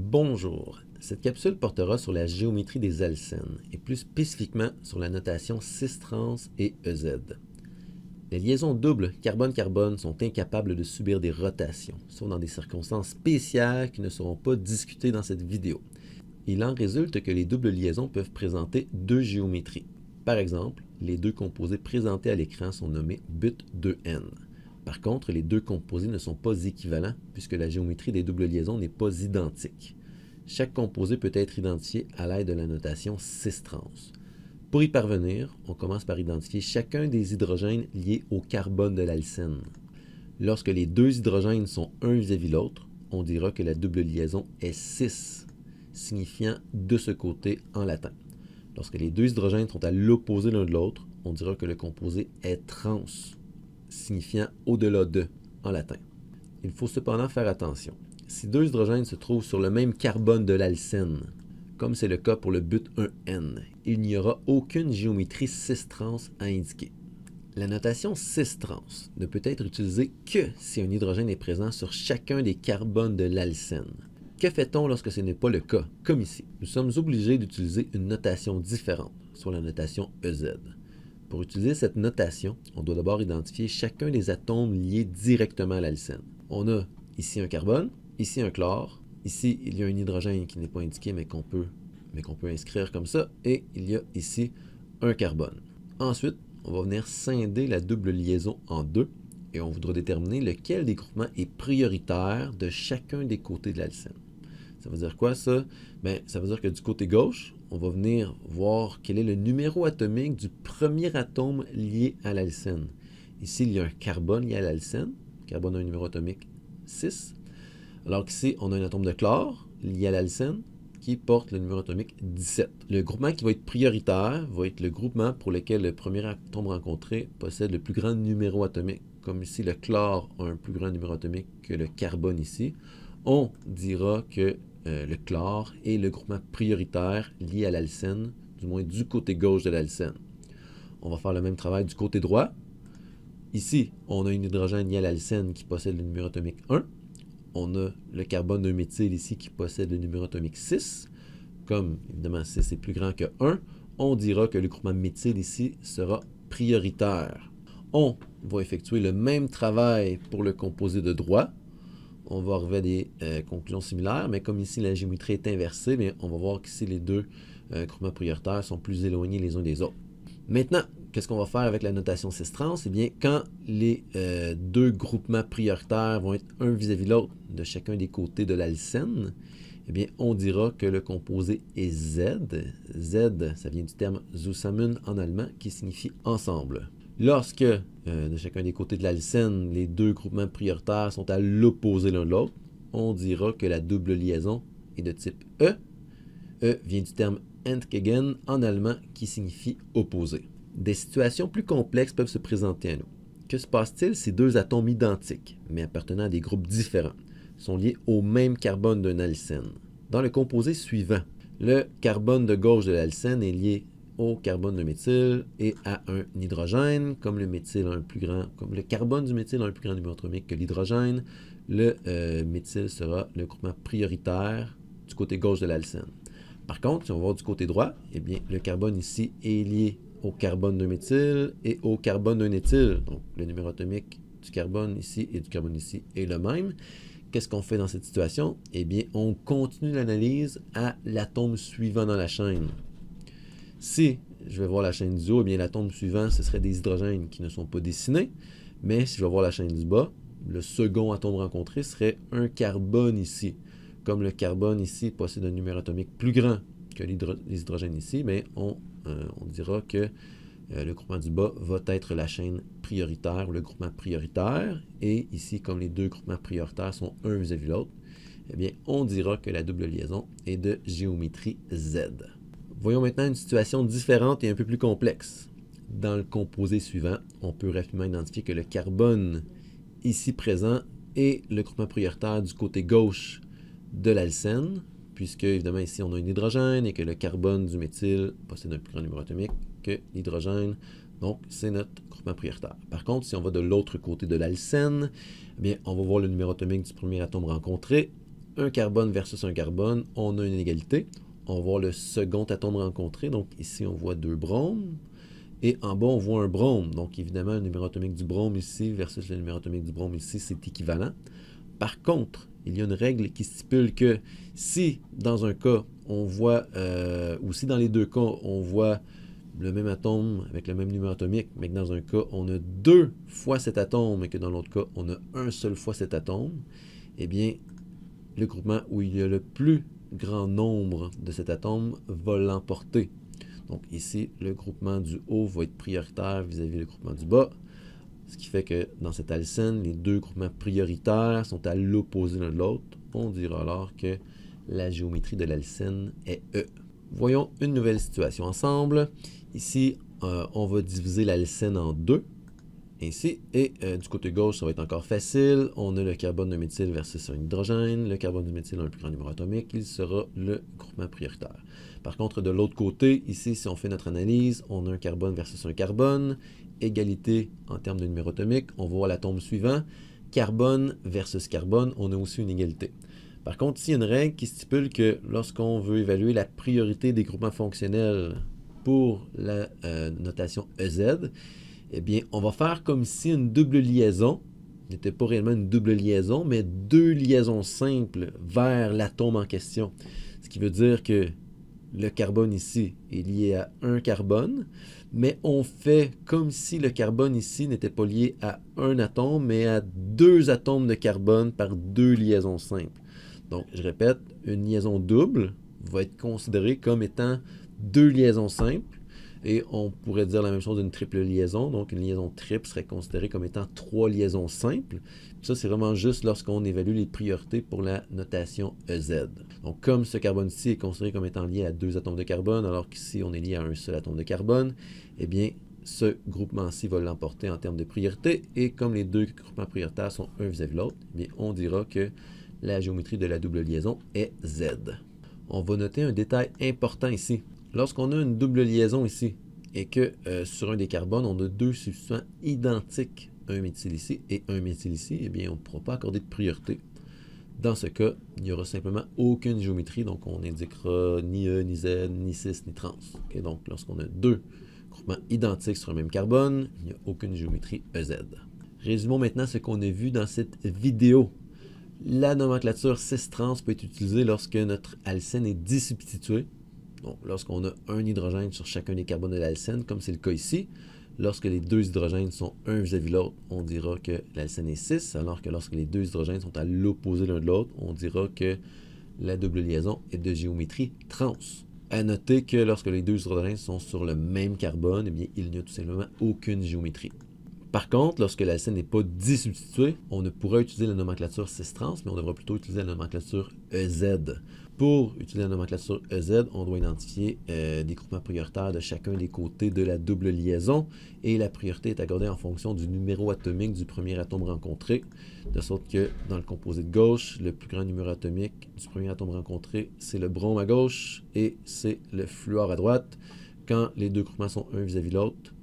Bonjour, cette capsule portera sur la géométrie des alcènes et plus spécifiquement sur la notation cis-trans et EZ. Les liaisons doubles carbone-carbone sont incapables de subir des rotations, sauf dans des circonstances spéciales qui ne seront pas discutées dans cette vidéo. Il en résulte que les doubles liaisons peuvent présenter deux géométries. Par exemple, les deux composés présentés à l'écran sont nommés but 2n. Par contre, les deux composés ne sont pas équivalents puisque la géométrie des doubles liaisons n'est pas identique. Chaque composé peut être identifié à l'aide de la notation cis-trans. Pour y parvenir, on commence par identifier chacun des hydrogènes liés au carbone de l'alcène. Lorsque les deux hydrogènes sont un vis-à-vis l'autre, on dira que la double liaison est cis, signifiant de ce côté en latin. Lorsque les deux hydrogènes sont à l'opposé l'un de l'autre, on dira que le composé est trans, signifiant au-delà de en latin. Il faut cependant faire attention. Si deux hydrogènes se trouvent sur le même carbone de l'alcène, comme c'est le cas pour le but 1n, il n'y aura aucune géométrie cis-trans à indiquer. La notation cis-trans ne peut être utilisée que si un hydrogène est présent sur chacun des carbones de l'alcène. Que fait-on lorsque ce n'est pas le cas, comme ici? Nous sommes obligés d'utiliser une notation différente, soit la notation EZ. Pour utiliser cette notation, on doit d'abord identifier chacun des atomes liés directement à l'alcène. On a ici un carbone, ici un chlore, ici il y a un hydrogène qui n'est pas indiqué mais qu'on peut inscrire comme ça, et il y a ici un carbone. Ensuite, on va venir scinder la double liaison en deux et on voudra déterminer lequel des groupements est prioritaire de chacun des côtés de l'alcène. Ça veut dire quoi ça? Ça veut dire que du côté gauche, on va venir voir quel est le numéro atomique du premier atome lié à l'alcène. Ici, il y a un carbone lié à l'alcène. Le carbone a un numéro atomique 6. Alors qu'ici, on a un atome de chlore lié à l'alcène qui porte le numéro atomique 17. Le groupement qui va être prioritaire va être le groupement pour lequel le premier atome rencontré possède le plus grand numéro atomique. Comme ici, le chlore a un plus grand numéro atomique que le carbone ici. On dira que le chlore est le groupement prioritaire lié à l'alcène, du moins du côté gauche de l'alcène. On va faire le même travail du côté droit. Ici, on a un hydrogène lié à l'alcène qui possède le numéro atomique 1. On a le carbone d'un méthyle ici qui possède le numéro atomique 6. Comme évidemment 6 est plus grand que 1, on dira que le groupement méthyle ici sera prioritaire. On va effectuer le même travail pour le composé de droit. On va arriver à des conclusions similaires, mais comme ici la géométrie est inversée, on va voir qu'ici les deux groupements prioritaires sont plus éloignés les uns des autres. Maintenant, qu'est-ce qu'on va faire avec la notation cis-trans? Eh bien, quand les deux groupements prioritaires vont être un vis-à-vis l'autre de chacun des côtés de l'alcène, eh bien, on dira que le composé est Z. Z, ça vient du terme zusammen en allemand, qui signifie ensemble. Lorsque, de chacun des côtés de l'alcène, les deux groupements prioritaires sont à l'opposé l'un de l'autre, on dira que la double liaison est de type E. E vient du terme entgegen en allemand, qui signifie opposé. Des situations plus complexes peuvent se présenter à nous. Que se passe-t-il si deux atomes identiques, mais appartenant à des groupes différents, sont liés au même carbone d'un alcène? Dans le composé suivant, le carbone de gauche de l'alcène est lié au carbone de méthyle et à un hydrogène. Comme le carbone du méthyle a un plus grand numéro atomique que l'hydrogène, le méthyle sera le groupement prioritaire du côté gauche de l'alcène. Par contre, si on va voir du côté droit, eh bien, le carbone ici est lié au carbone d'un méthyle et au carbone d'un éthyle. Donc, le numéro atomique du carbone ici et du carbone ici est le même. Qu'est-ce qu'on fait dans cette situation? Eh bien, on continue l'analyse à l'atome suivant dans la chaîne. Si je vais voir la chaîne du haut, eh bien, l'atome suivant, ce serait des hydrogènes qui ne sont pas dessinés. Mais si je vais voir la chaîne du bas, le second atome rencontré serait un carbone ici. Comme le carbone ici possède un numéro atomique plus grand que les hydrogènes ici, mais on dira que le groupement du bas va être la chaîne prioritaire ou le groupement prioritaire. Et ici, comme les deux groupements prioritaires sont un vis-à-vis l'autre, eh bien, on dira que la double liaison est de géométrie Z. Voyons maintenant une situation différente et un peu plus complexe. Dans le composé suivant, on peut rapidement identifier que le carbone ici présent est le groupement prioritaire du côté gauche de l'alcène, puisque évidemment ici on a un hydrogène et que le carbone du méthyle possède un plus grand numéro atomique que l'hydrogène, donc c'est notre groupement prioritaire. Par contre, si on va de l'autre côté de l'alcène, eh bien on va voir le numéro atomique du premier atome rencontré un carbone versus un carbone, on a une égalité. On va voir le second atome rencontré. Donc ici, on voit 2 bromes. Et en bas, on voit un brome. Donc évidemment, le numéro atomique du brome ici versus le numéro atomique du brome ici, c'est équivalent. Par contre, il y a une règle qui stipule que si dans un cas, on voit, ou si dans les deux cas, on voit le même atome avec le même numéro atomique, mais que dans un cas, on a 2 fois cet atome et que dans l'autre cas, on a 1 seul fois cet atome, eh bien, le groupement où il y a le plus grand nombre de cet atome va l'emporter. Donc ici, le groupement du haut va être prioritaire vis-à-vis le groupement du bas, ce qui fait que dans cette alcène, les 2 groupements prioritaires sont à l'opposé l'un de l'autre. On dira alors que la géométrie de l'alcène est E. Voyons une nouvelle situation ensemble. Ici, on va diviser l'alcène en 2. Ainsi, et du côté gauche, ça va être encore facile. On a le carbone de méthyle versus un hydrogène. Le carbone de méthyle a un plus grand numéro atomique. Il sera le groupement prioritaire. Par contre, de l'autre côté, ici, si on fait notre analyse, on a un carbone versus un carbone. Égalité en termes de numéro atomique. On voit l'atome suivant. Carbone versus carbone, on a aussi une égalité. Par contre, ici, il y a une règle qui stipule que lorsqu'on veut évaluer la priorité des groupements fonctionnels pour la notation EZ, eh bien, on va faire comme si une double liaison n'était pas réellement une double liaison, mais 2 liaisons simples vers l'atome en question. Ce qui veut dire que le carbone ici est lié à un carbone, mais on fait comme si le carbone ici n'était pas lié à un atome, mais à 2 atomes de carbone par 2 liaisons simples. Donc, je répète, une liaison double va être considérée comme étant 2 liaisons simples. Et on pourrait dire la même chose d'une triple liaison. Donc, une liaison triple serait considérée comme étant 3 liaisons simples. Puis ça, c'est vraiment juste lorsqu'on évalue les priorités pour la notation EZ. Donc, comme ce carbone-ci est considéré comme étant lié à 2 atomes de carbone, alors qu'ici, on est lié à un seul atome de carbone, eh bien, ce groupement-ci va l'emporter en termes de priorité. Et comme les 2 groupements prioritaires sont un vis-à-vis de l'autre, eh bien, on dira que la géométrie de la double liaison est Z. On va noter un détail important ici. Lorsqu'on a une double liaison ici, et que sur un des carbones, on a 2 substituants identiques, un méthyle ici et un méthyle ici, eh bien, on ne pourra pas accorder de priorité. Dans ce cas, il n'y aura simplement aucune géométrie, donc on n'indiquera ni E, ni Z, ni cis, ni trans. Okay, donc, lorsqu'on a 2 groupements identiques sur un même carbone, il n'y a aucune géométrie EZ. Résumons maintenant ce qu'on a vu dans cette vidéo. La nomenclature cis-trans peut être utilisée lorsque notre alcène est disubstituée. Donc, lorsqu'on a un hydrogène sur chacun des carbones de l'alcène, comme c'est le cas ici, lorsque les 2 hydrogènes sont un vis-à-vis l'autre, on dira que l'alcène est cis, alors que lorsque les 2 hydrogènes sont à l'opposé l'un de l'autre, on dira que la double liaison est de géométrie trans. À noter que lorsque les 2 hydrogènes sont sur le même carbone, eh bien, il n'y a tout simplement aucune géométrie. Par contre, lorsque l'alcène n'est pas disubstitué, on ne pourra utiliser la nomenclature cis-trans, mais on devra plutôt utiliser la nomenclature EZ. Pour utiliser la nomenclature EZ, on doit identifier des groupements prioritaires de chacun des côtés de la double liaison, et la priorité est accordée en fonction du numéro atomique du premier atome rencontré, de sorte que dans le composé de gauche, le plus grand numéro atomique du premier atome rencontré, c'est le brome à gauche, et c'est le fluor à droite. Quand les 2 groupements sont un vis-à-vis l'autre,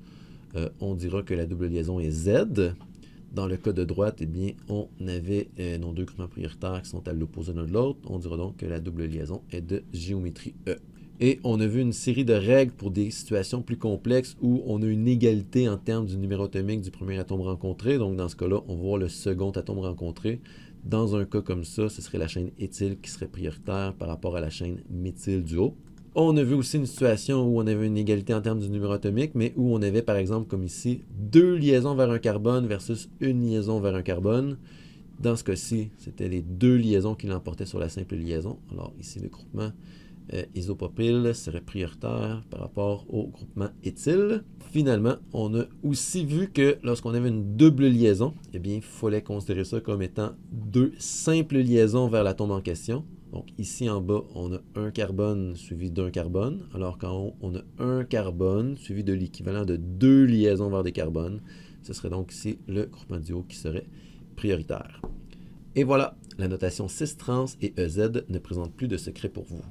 on dira que la double liaison est Z. Dans le cas de droite, eh bien, on avait nos 2 groupements prioritaires qui sont à l'opposé l'un de l'autre. On dira donc que la double liaison est de géométrie E. Et on a vu une série de règles pour des situations plus complexes où on a une égalité en termes du numéro atomique du premier atome rencontré. Donc, dans ce cas-là, on va voir le second atome rencontré. Dans un cas comme ça, ce serait la chaîne éthyle qui serait prioritaire par rapport à la chaîne méthyle du haut. On a vu aussi une situation où on avait une égalité en termes du numéro atomique, mais où on avait, par exemple, comme ici, 2 liaisons vers un carbone versus une liaison vers un carbone. Dans ce cas-ci, c'était les 2 liaisons qui l'emportaient sur la simple liaison. Alors ici, le groupement isopropyl serait prioritaire par rapport au groupement éthyle. Finalement, on a aussi vu que lorsqu'on avait une double liaison, eh bien, il fallait considérer ça comme étant 2 simples liaisons vers l'atome en question. Donc ici en bas, on a un carbone suivi d'un carbone, alors qu'en haut, on a un carbone suivi de l'équivalent de 2 liaisons vers des carbones. Ce serait donc ici le groupement du haut qui serait prioritaire. Et voilà, la notation cis-trans et EZ ne présente plus de secret pour vous.